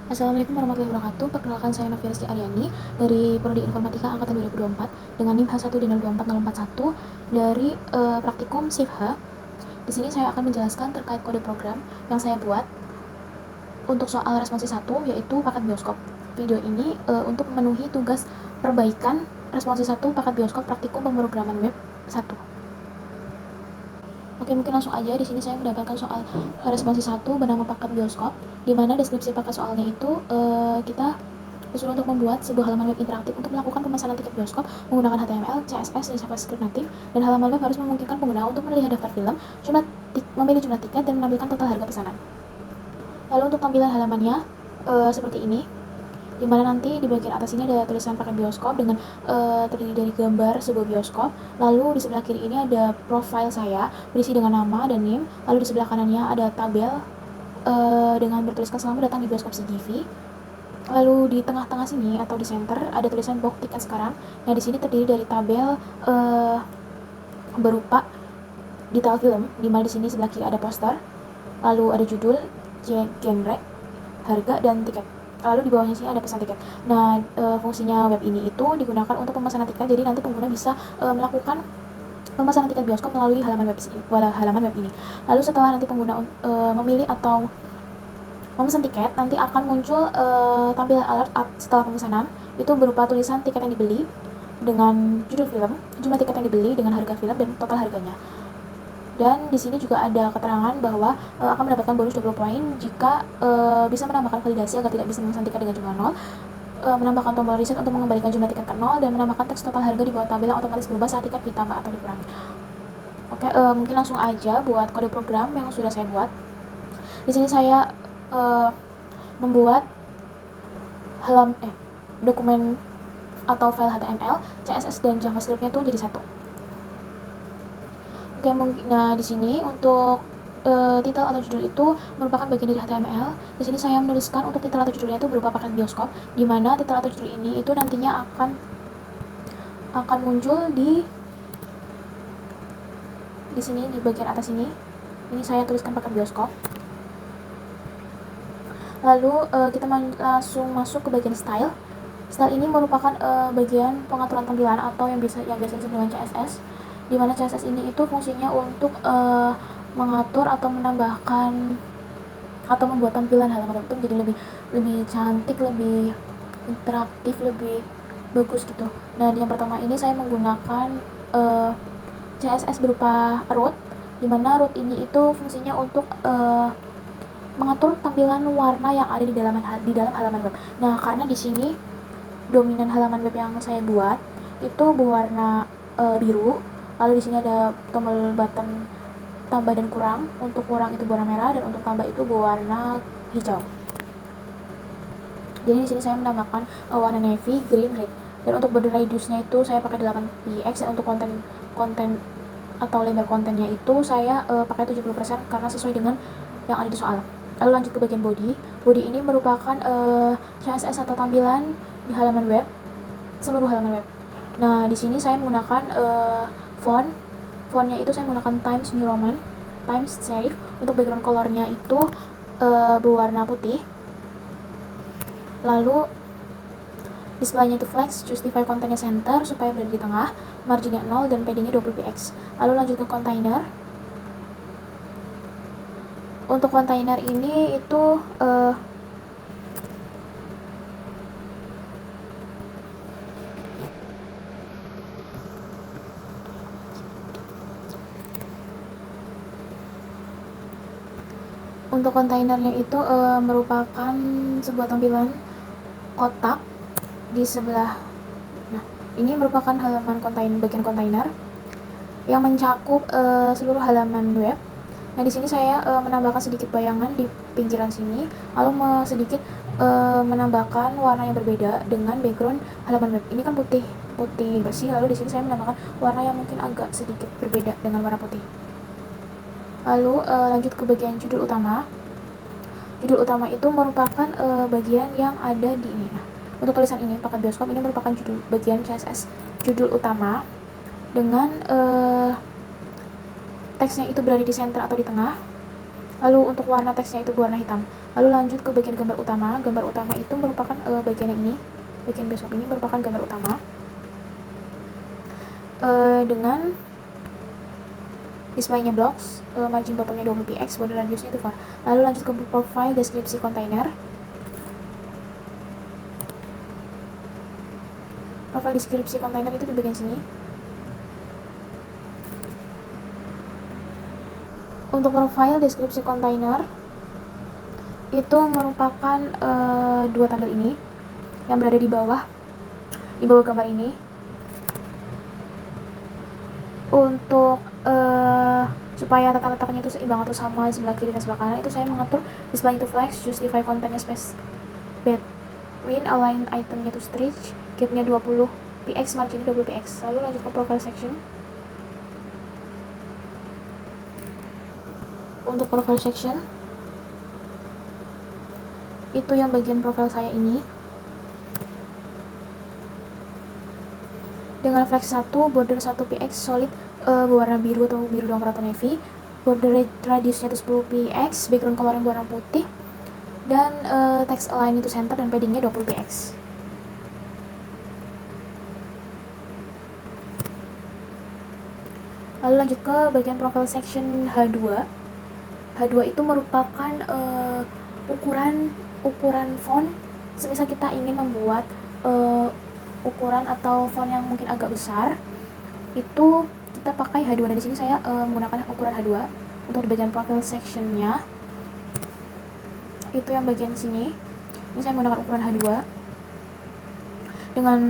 Assalamualaikum warahmatullahi wabarakatuh. Perkenalkan, saya Novia Rizky Aryani dari Prodi Informatika Angkatan 2024 dengan NIM H1D024041 dari praktikum SIFH. Di sini saya akan menjelaskan terkait kode program yang saya buat untuk soal responsi 1, yaitu paket bioskop. Video ini untuk memenuhi tugas perbaikan responsi 1 paket bioskop praktikum pemrograman web 1. Oke, mungkin langsung aja. Di sini saya mendapatkan soal responsi 1 bernama paket bioskop, di mana deskripsi paket soalnya itu kita disuruh untuk membuat sebuah halaman web interaktif untuk melakukan pemesanan tiket bioskop menggunakan HTML, CSS, dan JavaScript natif, dan halaman web harus memungkinkan pengguna untuk melihat daftar film, memilih jumlah tiket, dan menampilkan total harga pesanan. Lalu untuk tampilan halamannya seperti ini, dimana nanti di bagian atas ini ada tulisan paket bioskop dengan terdiri dari gambar sebuah bioskop. Lalu di sebelah kiri ini ada profil saya berisi dengan nama dan NIM. Lalu di sebelah kanannya ada tabel dengan bertuliskan selamat datang di bioskop CGV. Lalu di tengah-tengah sini atau di center ada tulisan box tiket sekarang. Nah, di sini terdiri dari tabel berupa detail film, di mana di sini sebelah kiri ada poster, lalu ada judul, genre, harga, dan tiket. Lalu di bawahnya sini ada pesan tiket. Nah, fungsinya web ini itu digunakan untuk pemesanan tiket. Jadi nanti pengguna bisa melakukan pemesanan tiket bioskop melalui halaman web ini. Lalu setelah nanti pengguna memilih atau memesan tiket, nanti akan muncul tampilan alert setelah pemesanan. Itu berupa tulisan tiket yang dibeli dengan judul film, jumlah tiket yang dibeli dengan harga film, dan total harganya. Dan di sini juga ada keterangan bahwa akan mendapatkan bonus 20 poin jika bisa menambahkan validasi agar tidak bisa memesan tiket dengan jumlah 0, menambahkan tombol reset untuk mengembalikan jumlah tiket ke 0, dan menambahkan teks total harga di bawah tabel yang otomatis berubah saat tiket ditambah atau dikurangi. Oke, mungkin langsung aja buat kode program yang sudah saya buat. Di sini saya membuat dokumen atau file HTML, CSS, dan JavaScript-nya itu jadi satu. Oke, nah di sini untuk titel atau judul itu merupakan bagian dari HTML. Di sini saya menuliskan untuk titel atau judulnya itu berupa paket bioskop, di mana titel atau judul ini itu nantinya akan muncul di sini di bagian atas ini. Ini saya tuliskan paket bioskop. Lalu kita langsung masuk ke bagian style. Style ini merupakan bagian pengaturan tampilan atau yang biasa disebut dengan CSS, di mana CSS ini itu fungsinya untuk mengatur atau menambahkan atau membuat tampilan halaman web menjadi lebih cantik, lebih interaktif, lebih bagus gitu. Nah, di yang pertama ini saya menggunakan CSS berupa root, di mana root ini itu fungsinya untuk mengatur tampilan warna yang ada di dalam halaman web. Nah, karena di sini dominan halaman web yang saya buat itu berwarna biru. Lalu di sini ada tombol button tambah dan kurang. Untuk kurang itu berwarna merah, dan untuk tambah itu berwarna hijau. Jadi di sini saya menambahkan warna navy, green, red. Dan untuk border radiusnya itu saya pakai 8px, dan untuk konten atau lebar kontennya itu saya pakai 70% karena sesuai dengan yang ada di soal. Lalu lanjut ke bagian body. Body ini merupakan CSS atau tampilan di halaman web, seluruh halaman web. Nah, di sini saya menggunakan fontnya itu saya menggunakan Times New Roman, Times Serif. Untuk background colornya itu berwarna putih. Lalu displaynya itu flex, justify kontennya center supaya berada di tengah, marginnya 0, dan paddingnya 20px. Lalu lanjut ke container. Untuk container ini itu untuk kontainernya itu merupakan sebuah tampilan kotak di sebelah. Nah, ini merupakan halaman bagian kontainer yang mencakup seluruh halaman web. Nah, di sini saya menambahkan sedikit bayangan di pinggiran sini, lalu sedikit menambahkan warna yang berbeda dengan background halaman web. Ini kan putih bersih, lalu di sini saya menambahkan warna yang mungkin agak sedikit berbeda dengan warna putih. Lalu lanjut ke bagian judul utama. Judul utama itu merupakan bagian yang ada di ini. Nah, untuk tulisan ini, paket bioskop ini merupakan bagian CSS judul utama dengan teksnya itu berada di center atau di tengah. Lalu untuk warna teksnya itu berwarna hitam. Lalu lanjut ke bagian gambar utama. Gambar utama itu merupakan bagian yang ini, bagian bioskop ini merupakan gambar utama dengan displaynya blocks, margin bottomnya 20 px, border radiusnya itu 4. Lalu lanjut ke profile deskripsi kontainer. Profile deskripsi kontainer itu di bagian sini. Untuk profile deskripsi kontainer itu merupakan dua tabel ini yang berada di bawah gambar ini. Untuk supaya letak-letaknya itu seimbang atau sama sebelah kiri dan sebelah kanan, itu saya mengatur display to flex, justify contentnya space between, align itemnya to stretch, gapnya 20 px, marginnya 20 px. Lalu lanjut ke profile section. Untuk profile section itu yang bagian profile saya ini dengan flex 1, border 1 px solid berwarna biru atau biru dongker atau navy, border radiusnya itu 10 px, background color yang berwarna putih, dan text align itu center dan paddingnya 20 px. Lalu lanjut ke bagian profile section H2. H2 itu merupakan ukuran font. Semisal kita ingin membuat ukuran atau font yang mungkin agak besar, itu kita pakai H2. Nah, di sini saya menggunakan ukuran H2 untuk di bagian profile sectionnya. Itu yang bagian sini. Ini saya menggunakan ukuran H2 dengan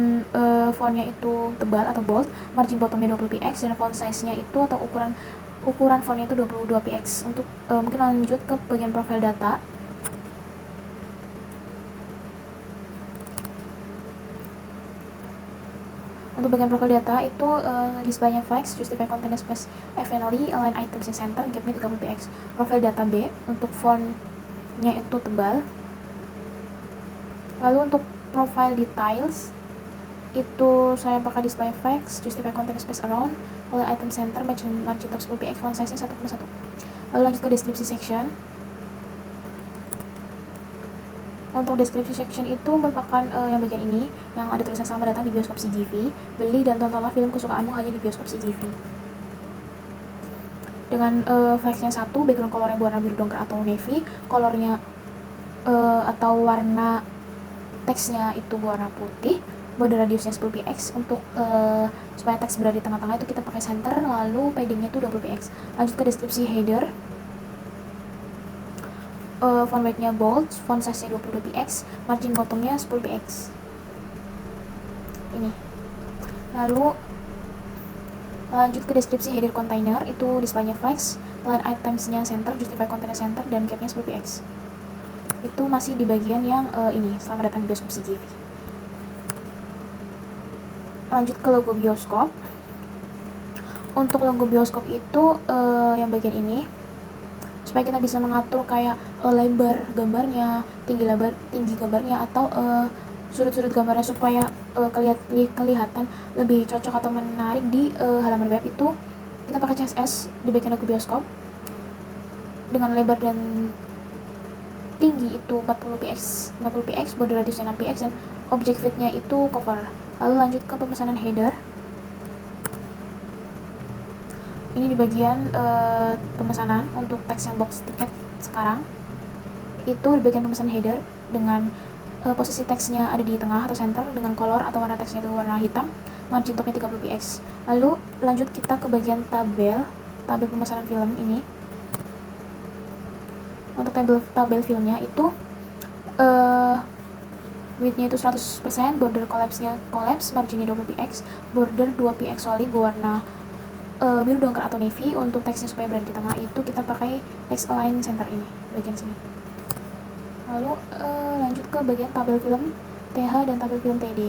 fontnya itu tebal atau bold, margin bottomnya 20 px, dan font size-nya itu atau ukuran fontnya itu 22 px. Untuk mungkin lanjut ke bagian profile data. Untuk bagian profile data itu displaynya flex, justify content space finally, align items in center, gapnya 30 px. Profile data B untuk fontnya itu tebal. Lalu untuk profile details itu saya pakai display flex, justify content space around, align item center, margin top 10 px, font size nya 1,1. Lalu lanjut ke deskripsi section. Untuk deskripsi section itu merupakan yang bagian ini yang ada tulisan selamat datang di bioskop CGV, beli dan tontonlah film kesukaanmu hanya di bioskop CGV. Dengan flexnya 1, background colornya berwarna biru dongker atau navy, colornya atau warna teksnya itu berwarna putih, border radiusnya 10 px. Untuk supaya teks berada di tengah-tengah itu kita pakai center, lalu paddingnya itu 20 px. Lanjut ke deskripsi header. Font weight-nya bold, font size-nya 22 px, margin bottomnya 10 px. Ini. Lalu lanjut ke deskripsi header container, itu displaynya flex, align items-nya center, justify content center, dan gapnya 10 px. Itu masih di bagian yang ini, selamat datang di bioskop CGV. Lanjut ke logo bioskop. Untuk logo bioskop itu yang bagian ini, supaya kita bisa mengatur kayak lebar gambarnya, tinggi gambarnya, atau sudut-sudut gambarnya supaya kelihatan lebih cocok atau menarik di halaman web, itu kita pakai CSS di bagian logo bioskop dengan lebar dan tinggi itu 40 px, border radiusnya 6 px, dan object fit-nya itu cover. Lalu lanjut ke pemesanan header. Ini di bagian pemesanan untuk text yang box tiket sekarang. Itu di bagian pemesanan header dengan posisi teksnya ada di tengah atau center, dengan color atau warna teksnya itu warna hitam, margin topnya 30 px. Lalu lanjut kita ke bagian tabel pemesanan film ini. Untuk tabel filmnya itu width-nya itu 100%, border collapse-nya marginnya 20 px, border 2 px solid berwarna biru dongker atau navy. Untuk teksnya supaya berada di tengah itu kita pakai text align center ini, bagian sini. Lalu lanjut ke bagian tabel film TH dan tabel film TD.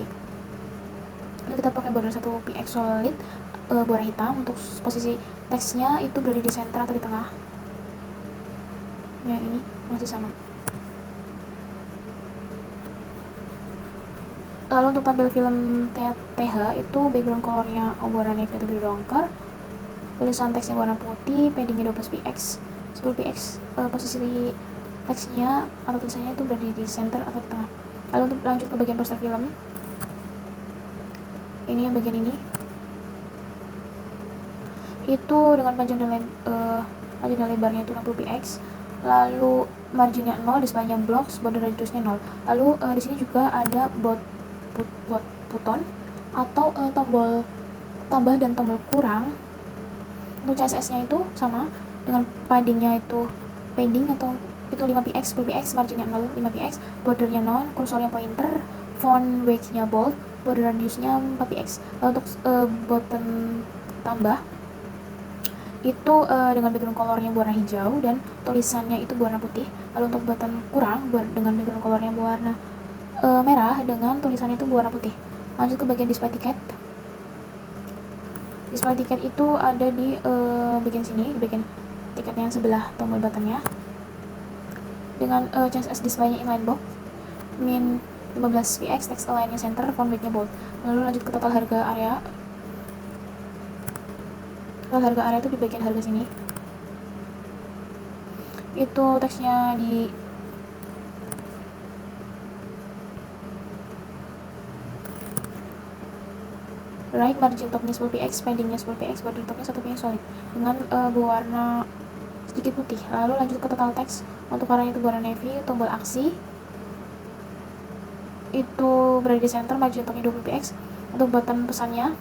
Ini kita pakai border 1 px solid berwarna hitam. Untuk posisi teksnya itu berada di center atau di tengah. Ya, ini masih sama. Lalu untuk tabel film TH itu background colornya warna navy atau biru dongker, tulisan teksnya warna putih, paddingnya 12 px, 10 px, posisi teksnya atau tulisannya itu berada di center atau di tengah. Lalu untuk lanjut ke bagian poster film, ini yang bagian ini itu dengan panjang dan lebarnya itu 60 px, lalu marginnya 0, displaynya blocks, border radiusnya 0. Lalu di sini juga ada button atau tombol tambah dan tombol kurang. Untuk CSS-nya itu sama dengan paddingnya itu padding atau itu 5 px, 10 px, marginnya 0, 5 px, bordernya 0, kursornya pointer, font weight-nya bold, border radiusnya 4 px. Lalu untuk button tambah itu dengan background colornya berwarna hijau dan tulisannya itu berwarna putih. Lalu untuk button kurang dengan background colornya berwarna merah dengan tulisannya itu berwarna putih. Lanjut ke bagian display tiket. Display tiket itu ada di bagian sini, di bagian tiketnya yang sebelah tombol buttonnya, dengan CSS displaynya inline box, min 15 px, text align-nya center, font weight-nya bold. Lalu lanjut ke total harga area. Total harga area itu di bagian harga sini. Itu teksnya di right, margin topnya 10 px, paddingnya 10 px, border topnya 1 px solid dengan berwarna sedikit putih. Lalu lanjut ke total teks. Untuk warnanya itu berwarna navy, tombol aksi itu berada di center, margin topnya 20 px. Untuk button pesannya,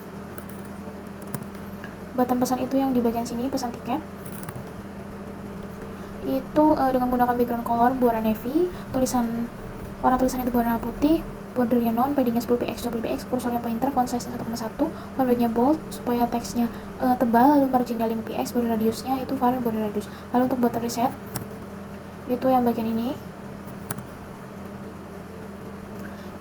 button pesan itu yang di bagian sini, pesan tiket itu dengan menggunakan background color berwarna navy, warna tulisan itu berwarna putih, bordernya non, paddingnya 10 px, 20 px, kursornya pointer, font size 1,1, font weight-nya bold supaya teksnya tebal, lalu marginnya 5 px, border radiusnya itu var border radius. Lalu untuk button reset itu yang bagian ini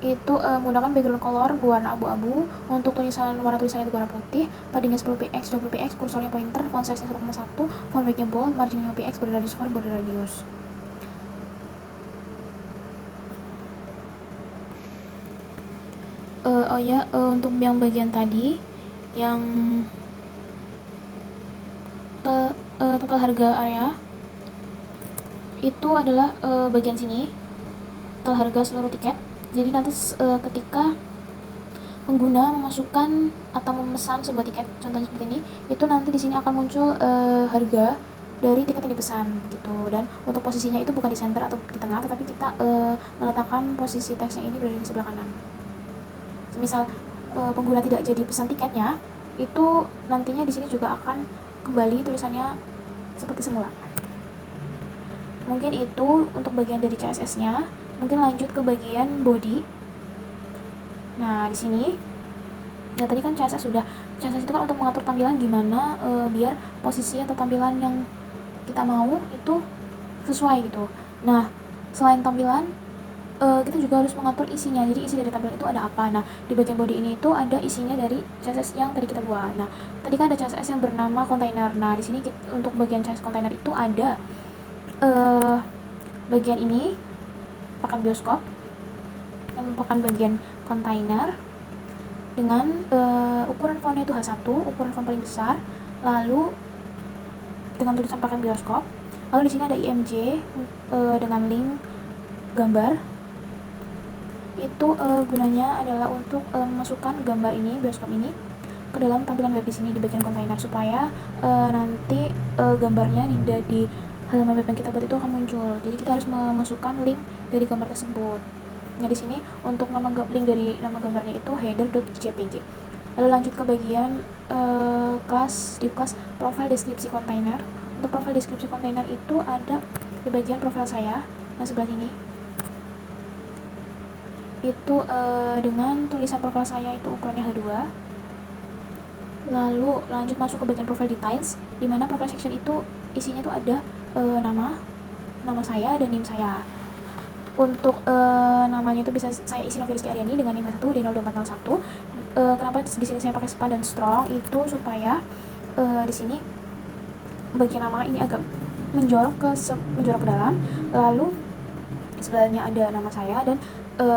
itu menggunakan background color berwarna abu-abu. Untuk warna tulisannya itu warna putih, paddingnya 10 px, 20 px, kursornya pointer, font size 1,1, font weight-nya bold, margin 5 px, border radius var border radius. Untuk yang bagian tadi yang total harga area itu adalah bagian sini, total harga seluruh tiket. Jadi nanti ketika pengguna memasukkan atau memesan sebuah tiket, contohnya seperti ini, itu nanti di sini akan muncul harga dari tiket yang dipesan gitu. Dan untuk posisinya itu bukan di center atau di tengah, tetapi kita meletakkan posisi teksnya ini berada di sebelah kanan. Misal pengguna tidak jadi pesan tiketnya, itu nantinya di sini juga akan kembali tulisannya seperti semula. Mungkin itu untuk bagian dari CSS-nya. Mungkin lanjut ke bagian body. Nah, di sini ya tadi kan CSS itu kan untuk mengatur tampilan gimana biar posisi atau tampilan yang kita mau itu sesuai gitu. Nah, selain tampilan kita juga harus mengatur isinya. Jadi isi dari tampilan itu ada apa. Nah, di bagian body ini itu ada isinya dari CSS yang tadi kita buat. Nah, tadi kan ada CSS yang bernama container. Nah, di sini untuk bagian CSS container itu ada bagian ini pakan bioskop yang merupakan bagian container dengan ukuran fontnya itu H1, ukuran font paling besar, lalu dengan tulisan pakan bioskop. Lalu di sini ada IMG dengan link gambar. Itu gunanya adalah untuk memasukkan gambar ini, bioskop ini, ke dalam tampilan web di sini di bagian container supaya nanti gambarnya di halaman web yang kita buat itu akan muncul. Jadi kita harus memasukkan link dari gambar tersebut. Nah, di sini untuk link dari nama gambarnya itu header.jpg. Lalu lanjut ke bagian di kelas profile deskripsi container. Untuk profile deskripsi container itu ada di bagian profile saya, nah sebelah ini. Itu dengan tulisan profile saya itu ukurannya H2. Lalu lanjut masuk ke bagian profile details, di mana profile section itu isinya itu ada nama saya dan NIM saya. Untuk namanya itu bisa saya isi Novi Rizky Aryani dengan NIM 1 D02401. Kenapa di sini saya pakai span dan strong itu supaya di sini bagian nama ini agak menjorok ke dalam. Lalu sebelahnya ada nama saya dan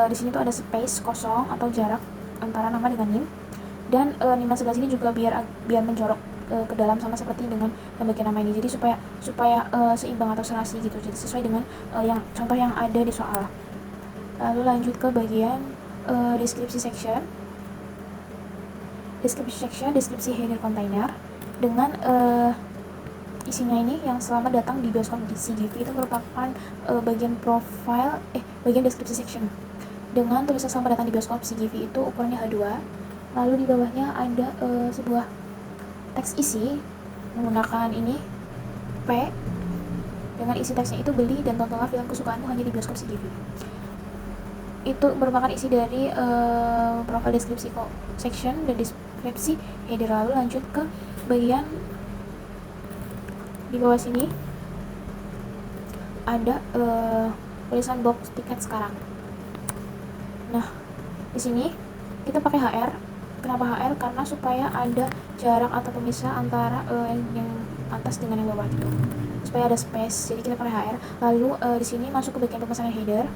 di sini tuh ada space kosong atau jarak antara nama dengan NIM. Dan NIM sebelah sini juga biar menjorok ke dalam, sama seperti dengan yang bagian nama ini. Jadi supaya seimbang atau serasi gitu, jadi sesuai dengan yang contoh yang ada di soal. Lalu lanjut ke bagian deskripsi section. Deskripsi header container dengan isinya ini yang selamat datang di bioskop CGV. Itu merupakan bagian deskripsi section dengan tulisan selamat datang di bioskop CGV. Itu ukurannya H2. Lalu di bawahnya ada sebuah teks isi menggunakan ini P, dengan isi teksnya itu beli dan tontonlah film kesukaanmu hanya di bioskop CGV. Itu merupakan isi dari profil deskripsi section dan deskripsi header. Lalu lanjut ke bagian di bawah sini ada tulisan box tiket sekarang. Nah, di sini kita pakai HR. Kenapa HR? Karena supaya ada jarak atau pemisah antara yang atas dengan yang bawah gitu, supaya ada space. Jadi kita pakai HR. Lalu di sini masuk ke bagian pemesanan header.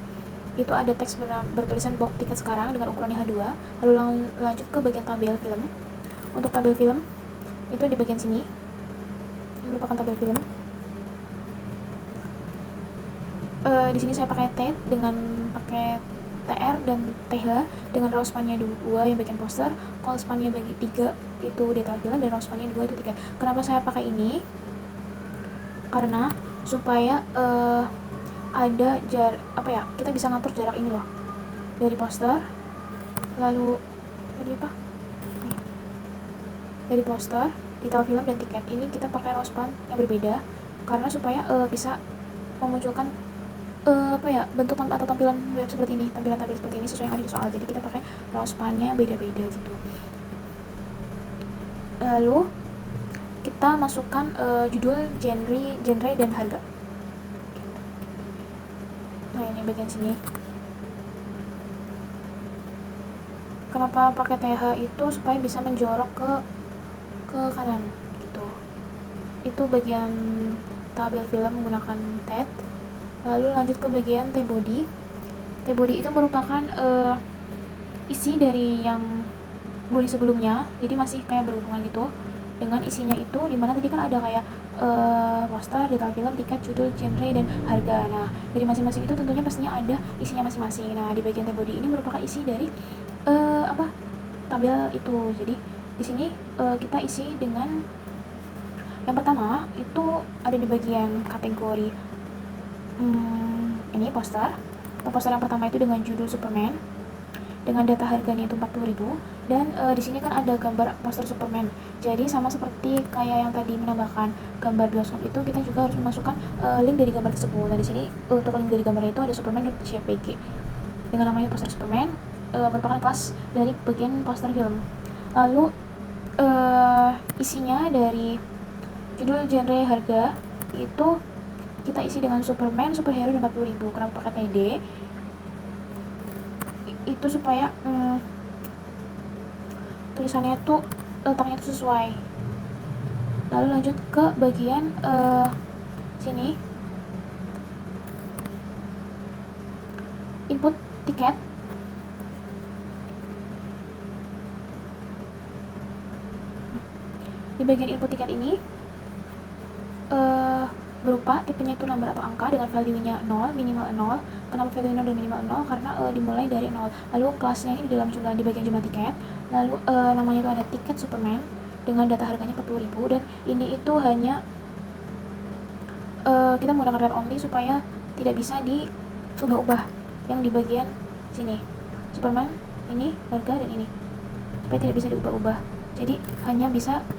Itu ada teks bertulisan box tiket sekarang dengan ukurannya H2. Lalu lanjut ke bagian tabel film. Untuk tabel film itu di bagian sini merupakan tabel film. Di sini saya pakai TR dan TH dengan row span-nya 2 yang bagian poster, call span-nya bagi 3 itu detail film, dan row span-nya 2 itu tiket. Kenapa saya pakai ini? Karena supaya ada kita bisa ngatur jarak ini loh, dari poster, lalu dari poster, detail film, dan tiket. Ini kita pakai row span yang berbeda karena supaya bisa memunculkan bentukan atau tampilan web seperti ini, tampilan seperti ini sesuai yang ada di soal. Jadi kita pakai row span-nya beda-beda gitu. Lalu kita masukkan judul, genre, dan harga. Nah, ini bagian sini. Kenapa pakai TH itu supaya bisa menjorok ke kanan gitu. Itu bagian tabel film menggunakan tab. Lalu lanjut ke bagian T-body. T-body itu merupakan isi dari yang body sebelumnya, jadi masih kayak berhubungan gitu dengan isinya itu, dimana tadi kan ada kayak poster, detail film, tiket, judul, genre, dan harga. Nah, dari masing-masing itu tentunya pastinya ada isinya masing-masing. Nah, di bagian T-body ini merupakan isi dari tabel itu. Jadi di sini kita isi dengan yang pertama itu ada di bagian kategori ini poster. Poster yang pertama itu dengan judul Superman dengan data harganya itu 40.000, dan di sini kan ada gambar poster Superman. Jadi sama seperti kayak yang tadi menambahkan gambar bioskop itu, kita juga harus memasukkan link dari gambar tersebut. Nah, di sini untuk link dari gambar itu ada superman.jpg dengan namanya poster Superman, merupakan kelas dari bagian poster film. Lalu isinya dari judul, genre, harga itu kita isi dengan Superman, superhero, dan 40.000. Kenapa pakai TD? Itu supaya tulisannya tuh letaknya tuh sesuai. Lalu lanjut ke bagian sini, input tiket. Di bagian input tiket ini berupa tipenya itu nomor atau angka dengan value-nya 0, minimal 0. Kenapa value 0 dan minimal 0? Karena dimulai dari 0. Lalu kelasnya ini di bagian jumlah tiket. Lalu namanya itu ada tiket Superman dengan data harganya 40.000, dan ini itu hanya kita menggunakan read only supaya tidak bisa diubah-ubah yang di bagian sini. Superman ini, harga, dan ini supaya tidak bisa diubah-ubah. Jadi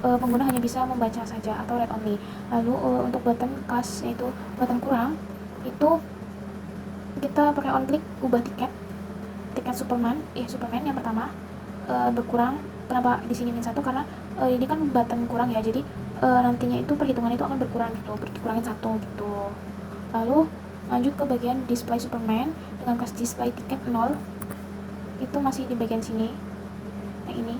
pengguna hanya bisa membaca saja atau read only. Lalu untuk button kelas, yaitu button kurang, itu kita pakai on click ubah tiket Superman yang pertama berkurang. Kenapa di sini -1? Karena ini kan button kurang ya, jadi nantinya itu perhitungan itu akan berkurang gitu, dikurangin 1 gitu. Lalu lanjut ke bagian display Superman dengan kelas display tiket 0, itu masih di bagian sini. Nah, ini.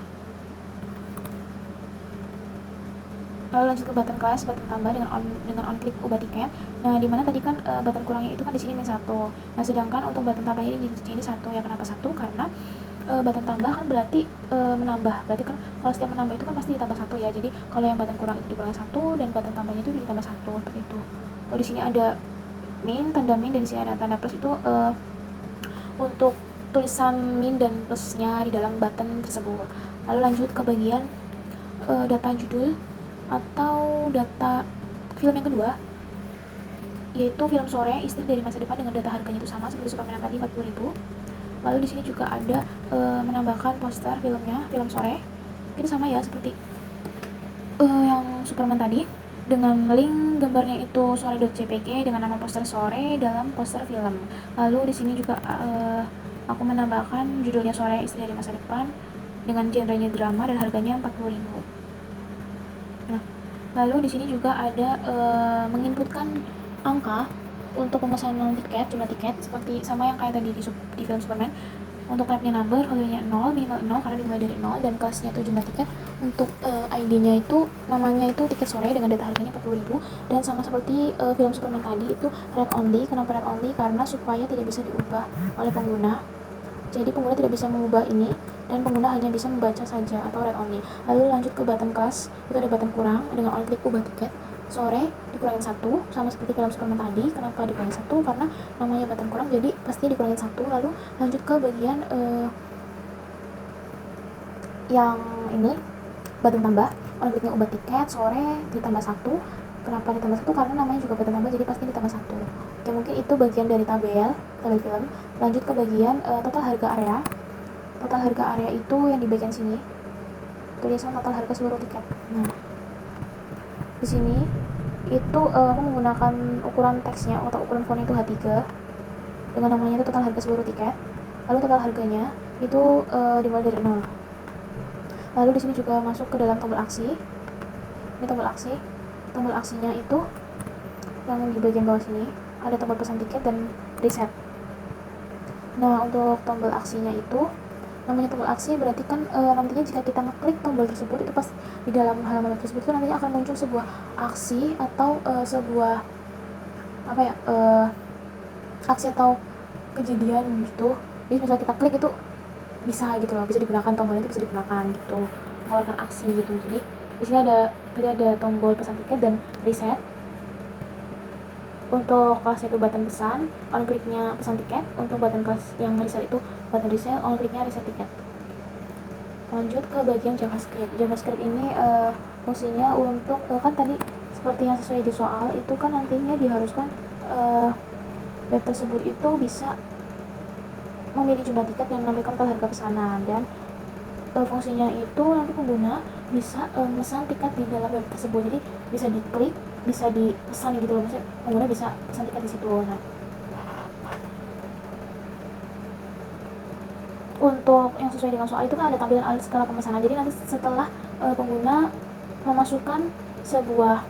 Lalu lanjut ke button class, button tambah dengan on click ubah tiket. Nah, dimana tadi kan button kurangnya itu kan di sini -1. Nah, sedangkan untuk button tambah ini 1 ya. Kenapa 1? Karena button tambah kan berarti menambah, berarti kan kalau setiap menambah itu kan pasti ditambah satu ya. Jadi kalau yang button kurang itu dikurangi satu dan button tambahnya itu ditambah satu, seperti itu. Kalau di sini ada min, tanda min, dan di sini ada tanda plus, itu untuk tulisan min dan plusnya di dalam button tersebut. Lalu lanjut ke bagian data judul atau data film yang kedua, yaitu film sore istri dari masa depan, dengan data harganya itu sama seperti Superman yang tadi, 40.000. Lalu di sini juga ada menambahkan poster filmnya, film sore. Ini sama ya seperti yang Superman tadi, dengan link gambarnya itu sore.jpg dengan nama poster sore dalam poster film. Lalu di sini juga aku menambahkan judulnya sore istri dari masa depan dengan genrenya drama dan harganya 40.000. Nah, lalu di sini juga ada menginputkan angka untuk pemesanan tiket, jumlah tiket seperti sama yang kayak tadi di film Superman. Untuk type-nya number, value-nya 0, minimal 0 karena dimulai dari 0, dan kelasnya itu jumlah tiket. Untuk ID-nya itu namanya itu tiket sore dengan data harganya 40.000, dan sama seperti film Superman tadi itu read only. Kenapa read only? Karena supaya tidak bisa diubah oleh pengguna. Jadi pengguna tidak bisa mengubah ini, dan pengguna hanya bisa membaca saja atau read only. Lalu lanjut ke button class, itu ada button kurang dengan on klik ubah tiket. Sore dikurangin 1, sama seperti film Superman tadi. Kenapa dikurangin 1? Karena namanya button kurang, jadi pasti dikurangin 1. Lalu lanjut ke bagian yang ini, button tambah. On kliknya ubah tiket, sore ditambah 1. Kenapa ditambah 1? Karena namanya juga button tambah, jadi pasti ditambah 1. Oke, mungkin itu bagian dari tabel film. Lanjut ke bagian total harga area. Total harga area itu yang di bagian sini, tulisan total harga seluruh tiket. Nah, di sini itu aku menggunakan ukuran teksnya atau ukuran font itu H3 dengan namanya itu total harga seluruh tiket. Lalu total harganya itu dimulai dari 0. Lalu di sini juga masuk ke dalam tombol aksi. Ini tombol aksi. Tombol aksinya itu yang di bagian bawah sini ada tombol pesan tiket dan reset. Nah, untuk tombol aksinya itu namanya tombol aksi, berarti kan nantinya jika kita ngeklik tombol tersebut, itu pas di dalam halaman tersebut itu nantinya akan muncul sebuah aksi atau sebuah apa ya, aksi atau kejadian gitu. Jadi misalnya kita klik itu bisa gitu loh, bisa digunakan tombol itu, bisa digunakan gitu, mengeluarkan aksi gitu. Jadi di sini ada tombol pesan tiket dan reset. Untuk kelas itu button pesan, on kliknya pesan tiket. Untuk button kelas yang reset itu button reset, on kliknya reset tiket. Lanjut ke bagian JavaScript. JavaScript ini fungsinya untuk kan tadi seperti yang sesuai di soal itu kan nantinya diharuskan web tersebut itu bisa memilih jumlah tiket yang menampilkan total harga pesanan, dan fungsinya itu nanti pengguna bisa memesan tiket di dalam web tersebut. Jadi bisa diklik, bisa dipesan gitu loh, maksudnya pengguna bisa pesan tiket di situ. Nah, untuk yang sesuai dengan soal itu kan ada tampilan alat skala pemesanan. Jadi nanti setelah pengguna memasukkan sebuah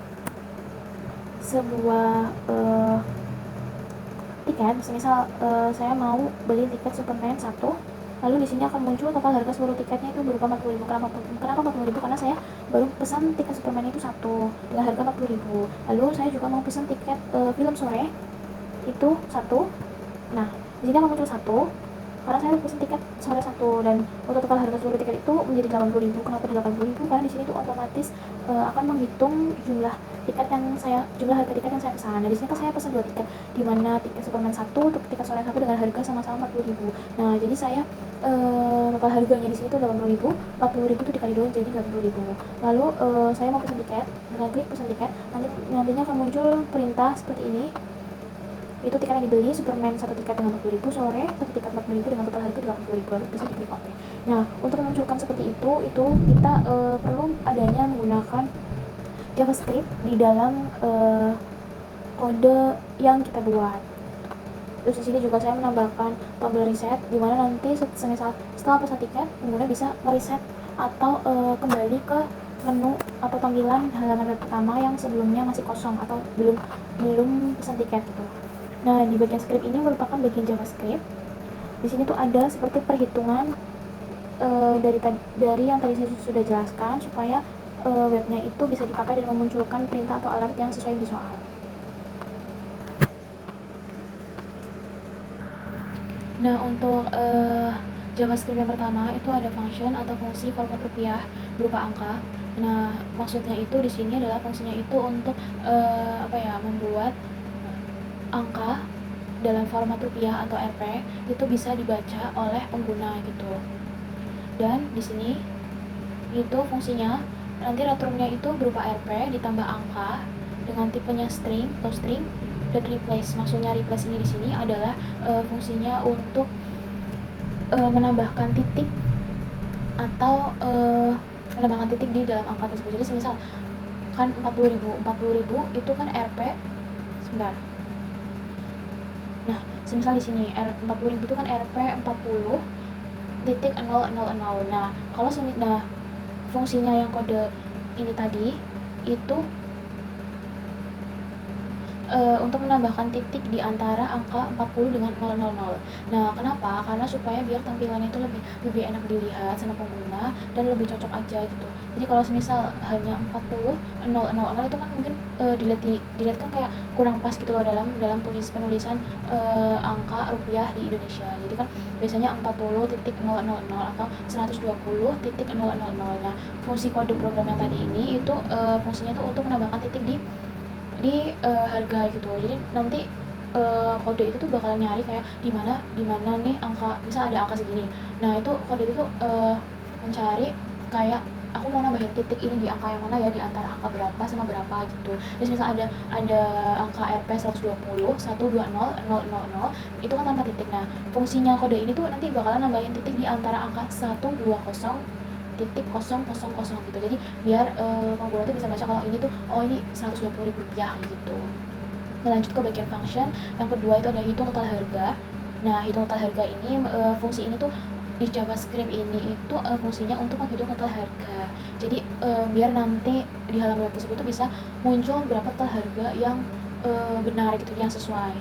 tiket, misal saya mau beli tiket Superman 1, lalu di sini akan muncul total harga seluruh tiketnya itu berupa 40.000. Kenapa 40.000? Karena saya baru pesan tiket Superman itu 1 dengan harga 40.000. Lalu saya juga mau pesan tiket film sore itu 1. Nah, di sini akan muncul 1 karena saya pesan tiket sore 1, dan untuk total harga seluruh tiket itu menjadi 80.000. Kenapa 80.000? Karena di sini tuh otomatis akan menghitung jumlah harga tiket yang saya pesan. Nah, di sini kan saya pesan 2 tiket, di mana tiket Superman 1 untuk tiket sore 1 dengan harga sama-sama 40.000. Nah, jadi saya total harganya di sini tuh 80.000. 40.000 itu dikali 2 jadi 80.000. Lalu saya mau pesan tiket, dengan klik pesan tiket, nantinya akan muncul perintah seperti ini. Itu tiket yang dibeli Superman 1 tiket dengan 40.000, sore 1 tiket 40.000 dengan total harga 80.000, lalu bisa diklik OK. Nah, untuk memunculkan seperti itu kita perlu adanya menggunakan JavaScript di dalam kode yang kita buat. Terus di sini juga saya menambahkan tombol reset, di mana nanti setelah pesan tiket pengguna bisa mereset atau kembali ke menu atau tampilan halaman web pertama yang sebelumnya masih kosong atau belum pesan tiket gitu. Nah, di bagian script ini merupakan bagian JavaScript. Di sini tuh ada seperti perhitungan dari yang tadi saya sudah jelaskan, supaya webnya itu bisa dipakai dan memunculkan perintah atau alert yang sesuai di soal. Nah, untuk JavaScript yang pertama itu ada function atau fungsi format rupiah berupa angka. Nah, maksudnya itu di sini adalah fungsinya itu untuk membuat angka dalam format rupiah atau Rp itu bisa dibaca oleh pengguna gitu. Dan di sini itu fungsinya nanti return-nya itu berupa Rp ditambah angka dengan tipenya string atau string dan replace. Maksudnya replace ini di sini adalah fungsinya untuk menambahkan titik atau menambahkan titik di dalam angka tersebut. Jadi semisal kan 40.000 itu kan Rp sebentar. Nah, semisal di sini 40.000 itu kan Rp 40 titik 000. Nah, kalau fungsinya yang kode ini tadi itu untuk menambahkan titik di antara angka 40 dengan 000. Nah, kenapa? Karena supaya biar tampilannya itu lebih enak dilihat sama pengguna dan lebih cocok aja gitu. Jadi kalau semisal hanya 40 000 itu kan mungkin dilihat kan kayak kurang pas gitu loh dalam penulisan angka rupiah di Indonesia. Jadi kan biasanya 40.000 atau 120.000. Nah, fungsi kode program yang tadi ini itu fungsinya itu untuk menambahkan titik di harga gitu. Jadi nanti kode itu tuh bakalan nyari kayak di mana nih angka, misal ada angka segini. Nah, itu kode itu mencari kayak aku mau nambahin titik ini di angka yang mana ya, di antara angka berapa sama berapa gitu. Terus misal ada angka Rp 120 120 itu kan tanpa titik. Nah, fungsinya kode ini tuh nanti bakalan nambahin titik di antara angka 120.000 gitu. Jadi biar pengguna tuh bisa baca kalau ini tuh ini 120.000 rupiah gitu. Nah, lanjut ke bagian function. Yang kedua itu ada hitung total harga. Nah, hitung total harga ini fungsi ini tuh di JavaScript ini itu fungsinya untuk menghitung total harga. Jadi biar nanti di halaman web tersebut tuh bisa muncul berapa total harga yang benar gitu, yang sesuai.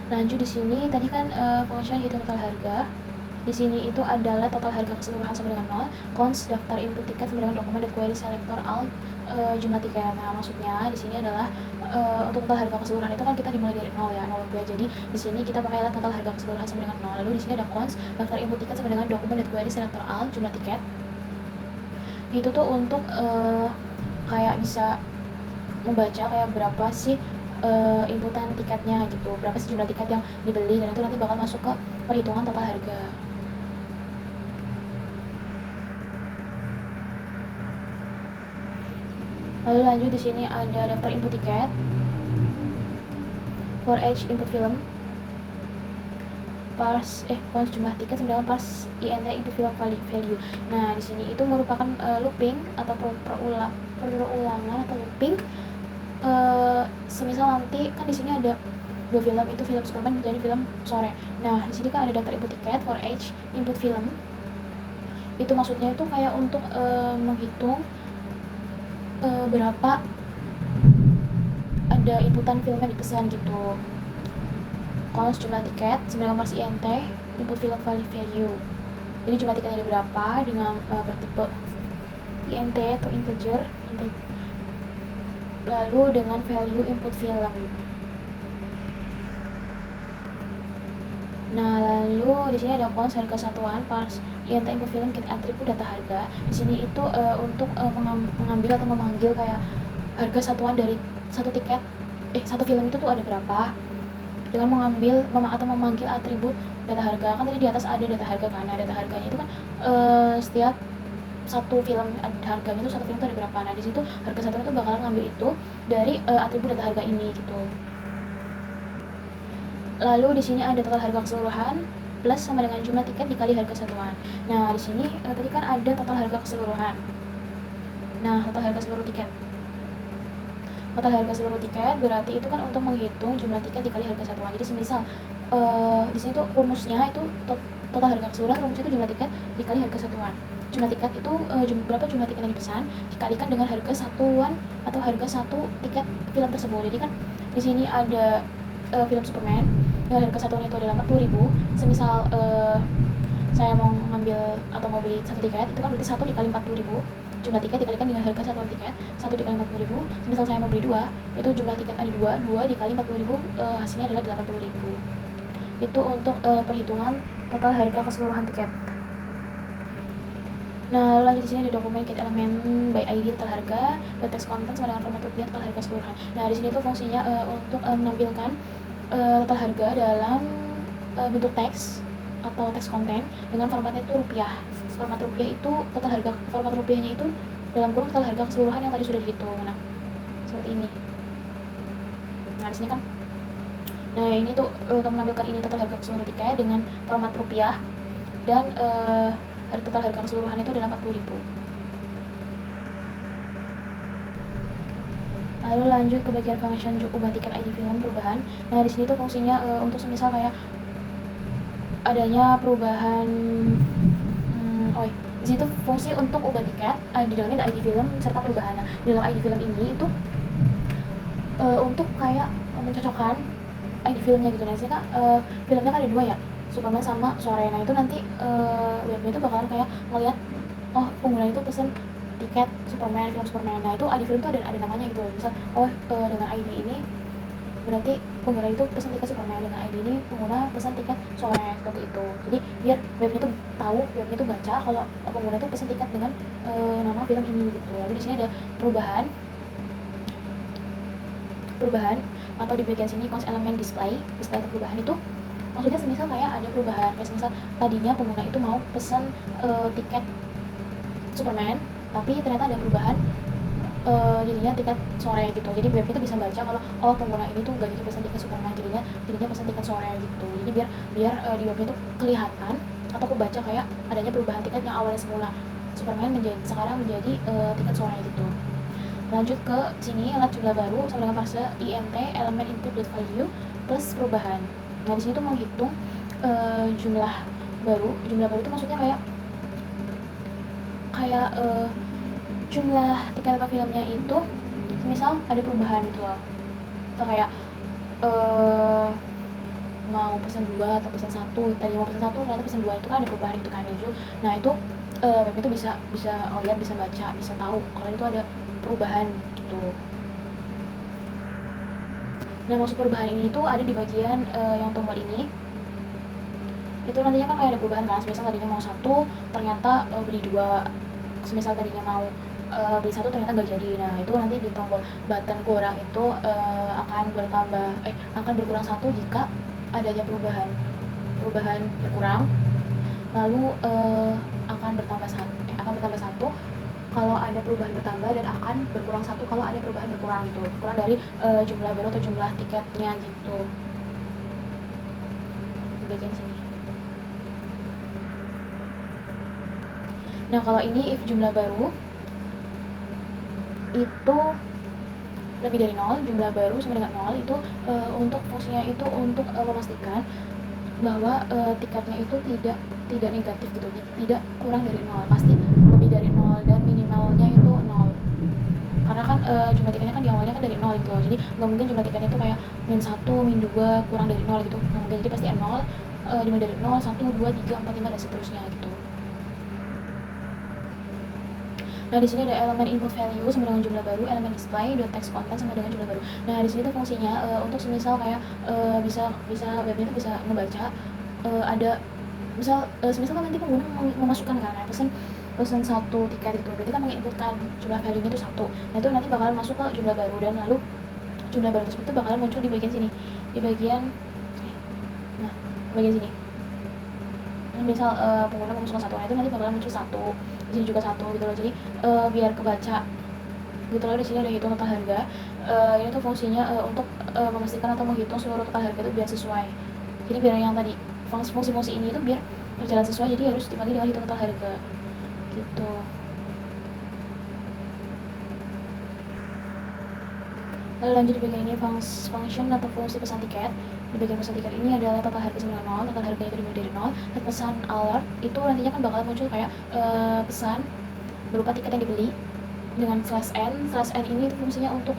Lanjut di sini tadi kan function hitung total harga. Di sini itu adalah total harga keseluruhan sama dengan 0, cons daftar input tiket sama dengan dokumen query selector alt jumlah tiket. Nah, maksudnya di sini adalah untuk total harga keseluruhan itu kan kita dimulai dari 0 ya, 0 rupiah. Jadi di sini kita pakai total harga keseluruhan sama dengan 0. Lalu di sini ada cons daftar input tiket sama dengan dokumen query selector alt jumlah tiket. Itu tuh untuk kayak bisa membaca kayak berapa sih inputan tiketnya gitu, berapa sih jumlah tiket yang dibeli, dan itu nanti bakal masuk ke perhitungan total harga. Lalu lanjut di sini ada daftar input tiket, for each input film, parse jumlah tiket sama dengan parse int input film value. Nah, di sini itu merupakan looping atau perulangan atau looping. Semisal nanti kan di sini ada dua film, itu film Superman jadi film sore. Nah, di sini kan ada daftar input tiket for each input film. Itu maksudnya itu kayak untuk menghitung berapa ada inputan film yang dipesan gitu. Cons jumlah tiket sama dengan parse int input film value. Jadi jumlah tiketnya ada berapa dengan bertipe int atau integer, lalu dengan value input film. Nah, lalu di sini ada cons harga satuan, parse int input film get atribut data harga. Di sini itu untuk mengambil atau memanggil kayak harga satuan dari satu tiket satu film itu tuh ada berapa, dengan mengambil atau memanggil atribut data harga. Kan tadi di atas ada data harga kan. Nah, data harganya itu kan setiap satu film harganya itu satu film itu ada berapa. Nah, di situ harga satuan itu bakalan ngambil itu dari atribut data harga ini gitu. Lalu di sini ada total harga keseluruhan plus sama dengan jumlah tiket dikali harga satuan. Nah, di sini tadi kan ada total harga keseluruhan. Nah, total harga seluruh tiket. Total harga seluruh tiket berarti itu kan untuk menghitung jumlah tiket dikali harga satuan. Jadi semisal di sini tuh rumusnya itu total harga keseluruhan, rumusnya itu jumlah tiket dikali harga satuan. Jumlah tiket itu berapa jumlah tiket yang dipesan dikalikan dengan harga satuan atau harga satu tiket film tersebut. Jadi kan di sini ada film Superman, harga satuannya itu adalah 40.000. Semisal saya mau ngambil atau mau beli satu tiket, itu kan berarti 1 dikali 40.000 jumlah tiket dikalikan dengan harga satuan tiket, 1 dikali 40.000. Misal saya mau beli 2, itu jumlah tiket ada 2 dikali 40.000, hasilnya adalah 80.000. Itu untuk perhitungan total harga keseluruhan tiket. Nah, lanjut di sini ada dokumen get elemen by ID total harga, teks konten sama dengan format rupiah total harga keseluruhan. Nah, di sini tuh fungsinya untuk menampilkan total harga dalam bentuk teks atau teks konten dengan formatnya itu rupiah. Format rupiah itu total harga, format rupiahnya itu dalam kurung total harga keseluruhan yang tadi sudah dihitung. Nah, seperti ini. Nah, di sini kan, nah ini tuh untuk menampilkan ini total harga keseluruhan tiket dengan format rupiah dan total harga keseluruhan itu adalah 40.000. Lalu lanjut ke bagian function ubah tiket ID film perubahan. Nah, di sini tuh fungsinya untuk semisal kayak adanya perubahan di situ fungsi untuk ubah tiket di dalamnya ada ID film serta perubahan. Nah, di dalam ID film ini itu untuk kayak mencocokkan ID filmnya gitu. Nah, sini kan filmnya kan ada 2 ya, Superman sama Sore. Nah, itu nanti webnya itu bakalan kayak ngeliat, oh pengguna itu pesen tiket Superman, film Superman. Nah, itu ID film itu ada namanya gitu. Misal dengan ID ini berarti pengguna itu pesan tiket Superman, dengan ID ini pengguna pesan tiket Sore, seperti itu. Jadi biar webnya tuh tahu, webnya tuh baca kalau pengguna itu pesan tiket dengan nama film ini gitu. Lalu di sini ada perubahan atau di bagian sini cons elemen display atau perubahan itu maksudnya semisal kayak ada perubahan, kayak semisal tadinya pengguna itu mau pesan tiket Superman, tapi ternyata ada perubahan jadinya tiket Sore gitu. Jadi web itu bisa baca kalau pengguna ini tuh gak jadi pesan tiket Superman, jadinya pesan tiket Sore gitu. Jadi biar di webnya itu kelihatan atau kebaca kayak adanya perubahan tiket yang awalnya semula Superman sekarang menjadi tiket Sore gitu. Lanjut ke sini, alat jumlah baru sama dengan parse int elemen input dot value plus perubahan. Nah, di sini tuh menghitung jumlah baru itu maksudnya kayak jumlah tiket atau filmnya itu misal ada perubahan gitu loh, atau kayak mau pesan 2 atau pesan 1, tadi mau pesan 1 ternyata pesan 2, itu kan ada perubahan itu kan itu. Nah, itu web itu bisa lihat, bisa baca, bisa tahu kalau itu ada perubahan gitu. Nah, maksud perubahan ini tuh ada di bagian yang tombol ini. Itu nantinya kan kayak ada perubahan kan, semisal tadinya mau 1 ternyata beli 2, semisal tadinya mau beli 1 ternyata nggak jadi. Nah, itu nanti di tombol button kurang itu akan berkurang 1 jika adanya perubahan berkurang, lalu akan bertambah 1 kalau ada perubahan bertambah, dan akan berkurang 1 kalau ada perubahan berkurang gitu, kurang dari jumlah baru atau jumlah tiketnya gitu. Di bagian sini. Nah, kalau ini if jumlah baru itu lebih dari 0, jumlah baru sama dengan 0, itu untuk fungsinya itu untuk memastikan bahwa tiketnya itu tidak negatif gitu, tidak kurang dari 0, pasti lebih dari 0 dan minimalnya itu 0. Karena kan jumlah tiketnya kan di awalnya kan dari 0 gitu, jadi nggak mungkin jumlah tiketnya itu kayak -1, -2 kurang dari 0 gitu, nggak mungkin. Jadi pasti 0, dimulai dari 0, 1, 2, 3, 4, 5 dan seterusnya gitu. Nah, di sini ada elemen input value sama dengan jumlah baru, elemen display, text content sama dengan jumlah baru. Nah, di sini tuh fungsinya untuk semisal kayak bisa webnya itu bisa ngebaca ada misal semisal kan nanti pengguna memasukkan kan pesan 1 tiket itu, berarti kan menginputkan jumlah value-nya itu 1. Nah, itu nanti bakalan masuk ke jumlah baru, dan lalu jumlah baru tersebut itu bakalan muncul di bagian sini, di bagian sini. Nah, misal pengguna memasukkan 1, nah itu nanti bakalan muncul 1, di sini juga 1 gitu loh. Jadi biar kebaca gitu loh. Di sini ada hitung total harga. Ini tuh fungsinya untuk memastikan atau menghitung seluruh total harga itu biar sesuai. Jadi biar yang tadi fungsi-fungsi ini itu biar berjalan sesuai, jadi harus dibagi dengan hitung total harga gitu. Lalu lanjut di bagian ini function atau fungsi pesan tiket. Di bagian pesan tiket ini adalah total harga sama dengan 0, total harga itu dimulai dari 0, dan pesan alert itu nantinya kan bakal muncul kayak pesan berupa tiket yang dibeli dengan /n ini itu fungsinya untuk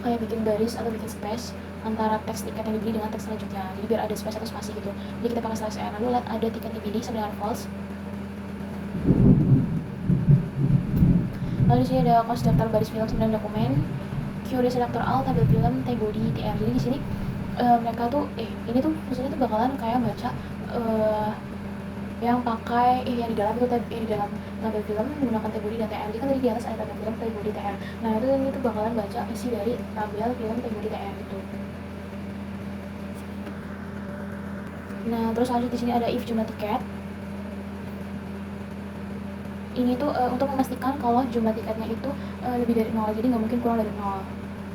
kayak bikin baris atau bikin space antara teks tiket yang dibeli dengan teks selanjutnya, jadi biar ada space atau spasi gitu. Jadi kita pakai /n, lalu lihat ada tiket dibeli sama dengan false. Lalu di sini ada kos daftar baris film dan dokumen, QD selektor all, tabel film, T-body, TR. Jadi di sini mereka tuh ini tuh maksudnya tuh bakalan kayak baca yang pakai yang di dalam itu di dalam tabel film menggunakan T-body dan TR. Jadi kan tadi di atas ada tabel film, T-body, TR. Nah itu ini tuh bakalan baca isi dari tabel film, T-body, TR itu. Nah terus lanjut di sini ada if jumlah tiket. Ini tuh untuk memastikan kalau jumlah tiketnya itu lebih dari 0, jadi nggak mungkin kurang dari 0.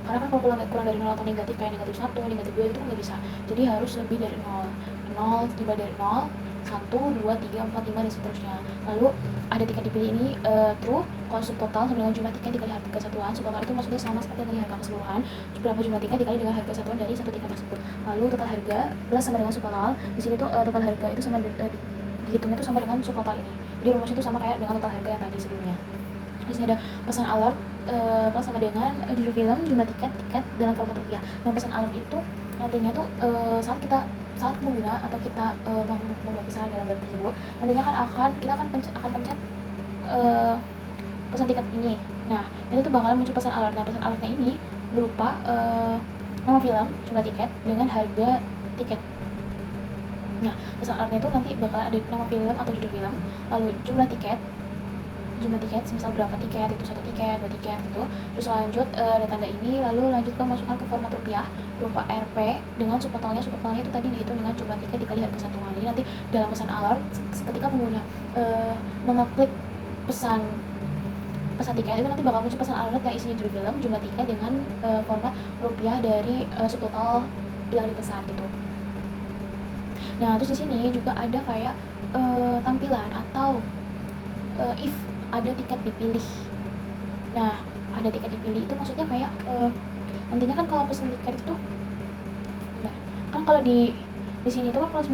Karena kan kalau kurang dari 0 atau negatif kayak negatif 1, negatif 2 itu kan nggak bisa. Jadi harus lebih dari 0. 0 lebih dari 0, 1, 2, 3, 4, 5 dan seterusnya. Lalu ada tiket dipilih ini true kalau subtotal sama dengan jumlah tiket dikali harga satuan. Subtotal itu maksudnya sama seperti dengan harga keseluruhan. Berapa jumlah tiket dikali dengan harga satuan dari satu tiket tersebut. Lalu total harga plus sama dengan subtotal. Di sini tuh total harga itu sama dihitungnya tuh sama dengan subtotal ini. Jadi rumusnya itu sama kayak dengan total harga yang tadi sebelumnya. Di sini ada pesan alert plus sama dengan judul film, jumlah tiket dalam format rupiah. Nah pesan alert itu nantinya tuh saat pengguna atau kita membuat pesan dalam web tersebut, nantinya kan kita akan pencet pesan tiket ini. Nah itu tuh bakalan muncul pesan alert. Nah pesan alertnya ini berupa nama film, jumlah tiket dengan harga tiket. Nah pesan alertnya itu nanti bakal ada nama film atau judul film, lalu jumlah tiket, misal berapa tiket, itu 1 tiket, 2 tiket gitu. Terus lanjut ada tanda ini, lalu lanjut ke masukkan ke format rupiah berupa Rp dengan subtotalnya itu tadi dihitung dengan jumlah tiket dikali harga satuan. Jadi nanti dalam pesan alert ketika pengguna mengeklik pesan tiket itu nanti bakal muncul pesan alert yang isinya judul film, jumlah tiket dengan format rupiah dari subtotal yang dipesan gitu. Nah terus di sini juga ada kayak tampilan atau if ada tiket dipilih. Nah ada tiket dipilih itu maksudnya kayak nantinya kan kalau pesan tiket itu kan kalau di sini itu kan kalau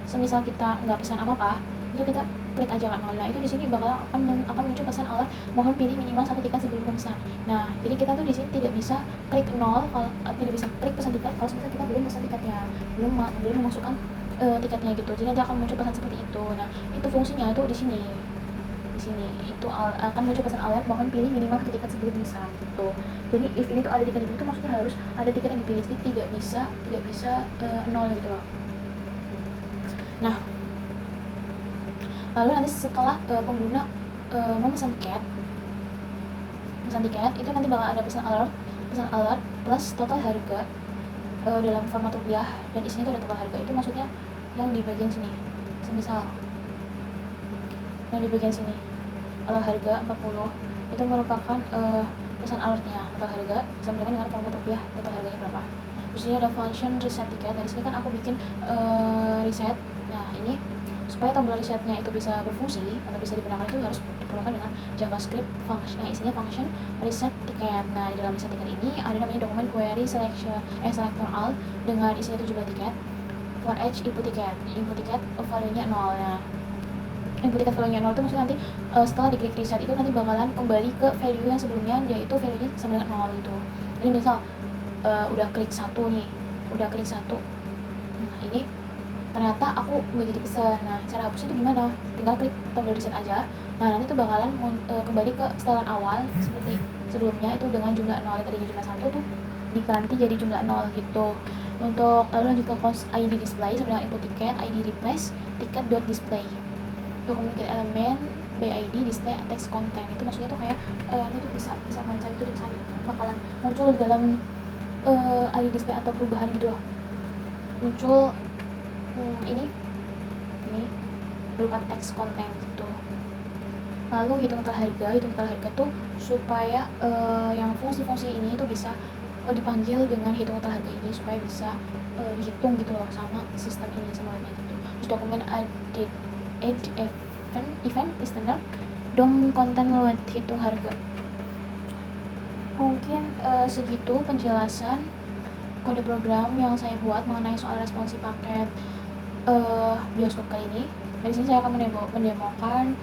semisal kita nggak pesan apa-apa itu kita klik aja kan nol. Nah itu di sini bakal akan muncul pesan alert mohon pilih minimal 1 tiket sebelum pemesan. Nah jadi kita tuh di sini tidak bisa klik nol kalau tidak bisa klik pesan tiket kalau misalnya kita belum pesan tiketnya, belum memasukkan tiketnya gitu. Jadi nanti akan muncul pesan seperti itu. Nah itu fungsinya itu di sini itu akan muncul pesan alert mohon pilih minimal 1 tiket sebelum pemesan gitu. Jadi if ini tuh ada tiket itu maksudnya harus ada tiket yang dipilih, jadi tidak bisa nol gitu loh. Nah lalu nanti setelah pengguna memesan tiket itu nanti bakal ada pesan alert plus total harga dalam format rupiah dan isinya itu ada total harga. Itu maksudnya yang di bagian sini, semisal yang di bagian sini total harga 40 itu merupakan pesan alertnya, total harga sama dengan format rupiah total harganya berapa. Terus ini ada function reset tiket. Nah di sini kan aku bikin reset. Nah ini supaya tombol resetnya itu bisa berfungsi atau bisa digunakan itu harus diperlukan dengan JavaScript function yang isinya function reset tiket. Nah di dalam reset tiket ini ada namanya dokumen query selector all dengan isinya 7 tiket for each input tiket value-nya 0. Nah input tiket value-nya 0 itu maksudnya nanti setelah diklik reset itu nanti bakalan kembali ke value yang sebelumnya, yaitu value-nya sama dengan 0 gitu. Jadi misal udah klik 1 nih, nah ini ternyata aku nggak jadi pesan. Nah cara hapusnya itu gimana? Tinggal klik tombol reset aja. Nah nanti tuh bakalan kembali ke setelan awal seperti sebelumnya, itu dengan jumlah 0 tadi jumlah 1 tuh diganti jadi jumlah 0 gitu. Untuk lalu lanjut ke post ID display sebenarnya input tiket ID replace ticket.display. Dokumen elemen BID display text content itu maksudnya tuh kayak ini tuh bisa baca itu di sana bakalan muncul dalam ID display atau perubahan gitu loh, muncul ini berupa text content gitu. Lalu hitung total harga tuh supaya yang fungsi-fungsi ini tuh bisa dipanggil dengan hitung total harga ini supaya bisa dihitung gitu loh sama sistem ini semuanya gitu. Terus dokumen add event listener dom konten lewat hitung harga. Mungkin segitu penjelasan kode program yang saya buat mengenai soal responsi paket bioskop kali ini. Dari sini saya akan mendemokan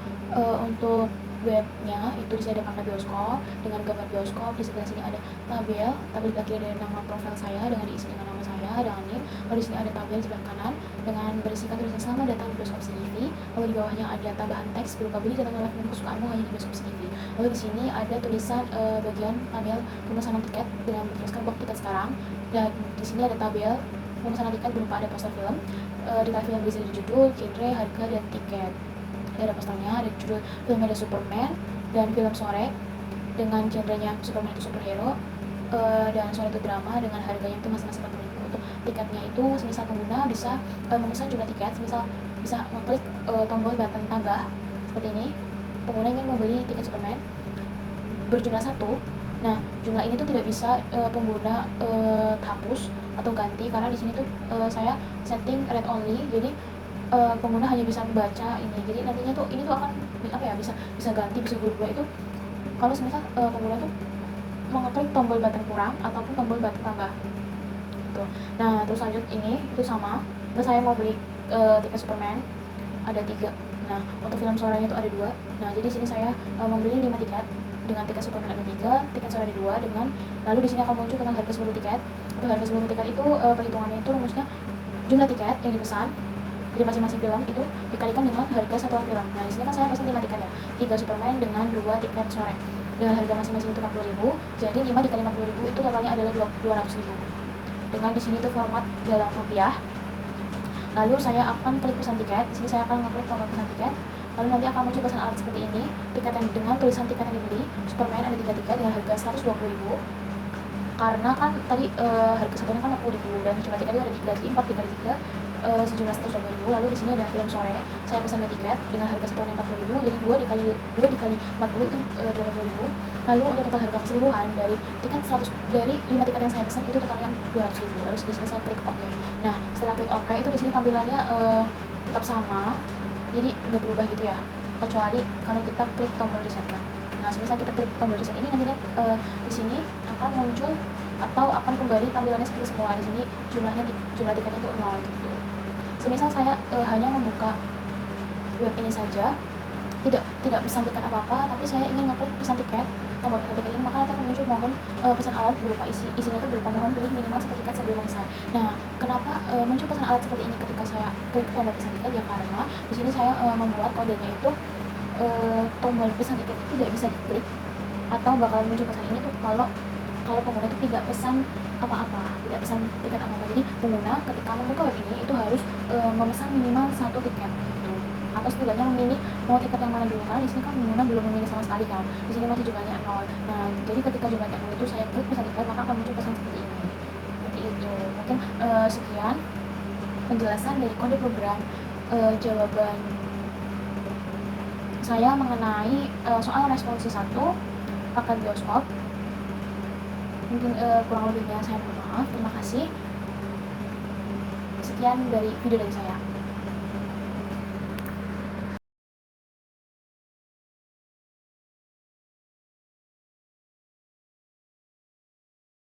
untuk webnya itu di sini ada paket bioskop dengan gambar bioskop. Di sebelah sini ada tabel di kiri ada nama profil saya dengan diisi dengan nama saya dan ini. Lalu di sini ada tabel sebelah kanan dengan berisikan tulisan selamat datang di bioskop CGV. Lalu di bawahnya ada tambahan teks berupa beli datang live film kesukaanmu hanya di bioskop CGV. Lalu di sini ada tulisan bagian tabel pemesanan tiket dengan bertuliskan box tiket sekarang, dan di sini ada tabel pemesanan tiket berupa ada poster film, detail film berisi judul, genre, harga, dan tiket. Ada posternya, ada judul filmnya ada Superman dan film sore dengan genrenya Superman itu superhero, dan sore itu drama dengan harganya itu masing-masing 40.000. Untuk tiketnya itu semisal pengguna bisa memesan jumlah tiket, semisal bisa mengklik tombol button tambah seperti ini. Pengguna ingin membeli tiket Superman berjumlah 1. Nah, jumlah ini tuh tidak bisa pengguna hapus atau ganti, karena di sini tuh saya setting read only, jadi pengguna hanya bisa membaca ini. Jadi nantinya tuh ini tuh akan bisa ganti, bisa berubah itu kalau semisal pengguna tuh mengeklik tombol button kurang ataupun tombol button tambah gitu. Nah, terus lanjut ini itu sama. Terus saya mau beli tiket Superman ada 3. Nah, untuk film sorenya itu ada 2. Nah, jadi sini saya membeli 5 tiket dengan tiket Superman ada 3, tiket sore ada 2 dengan, lalu di sini akan muncul tentang harga seluruh tiket. Untuk harga seluruh tiket itu perhitungannya itu rumusnya jumlah tiket yang dipesan di masing-masing film itu dikalikan dengan harga satuan film. Nah, di sini kan saya pesan 5 tiket ya. 3 Superman dengan 2 tiket sore. Dengan harga masing-masing itu 40.000. Jadi 5 dikali 40.000 itu totalnya adalah 200.000. Dengan di sini tuh format dalam rupiah. Lalu saya akan klik pesan tiket. Di sini saya akan ngeklik tombol pesan tiket. Lalu nanti akan muncul pesan alat seperti ini. Tiket yang dengan tulisan tiket yang dibeli. Superman ada 3 tiket dengan harga 120.000. Karena kan tadi harga satunya kan 40.000 dan jumlah tiketnya ada 3, jadi 4 dikali 3 sejumlah 120.000. Lalu di sini ada film sore, saya pesan 2 tiket dengan harga satuannya 40.000, jadi 2 dikali 40 itu 80.000. Lalu untuk total harga keseluruhan dari 5 tiket yang saya pesan itu totalnya 200.000. Lalu di sini saya klik OK. Nah, setelah klik OK itu di sini tampilannya tetap sama, jadi nggak berubah gitu ya, kecuali kalau kita klik tombol reset. Nah, semisal kita klik tombol reset ini nantinya di sini akan muncul atau akan kembali tampilannya seperti semula. Di sini jumlah tiketnya itu 0 gitu. Semisal saya hanya membuka web ini saja, tidak pesan tiket apa-apa, tapi saya ingin ngeklik pesan tiket, tombol pesan tiket ini, maka nanti akan muncul mohon pesan alat berupa isinya itu berupa mohon beli minimal 1 tiket sebelum memesan. Nah, kenapa muncul pesan alat seperti ini ketika saya klik tombol pesan tiket? Ya karena di sini saya membuat kodenya itu tombol pesan tiket itu tidak bisa diklik atau bakal muncul pesan ini tuh kalau pengguna itu tidak pesan apa-apa, tidak pesan tiket apa-apa. Jadi pengguna ketika membuka web ini itu harus memesan minimal 1 tiket gitu. Atau setidaknya memilih mau tiket yang mana dulu, karena di sini kan pengguna belum memilih sama sekali kan. Di sini masih jumlahnya 0. Nah, jadi ketika jumlahnya 0 itu saya klik pesan tiket, maka akan muncul pesan seperti ini. Seperti itu. Mungkin sekian penjelasan dari kode program jawaban saya mengenai soal responsi 1 paket bioskop. Mungkin kurang lebihnya saya mohon maaf. Terima kasih. Sekian dari video dari saya.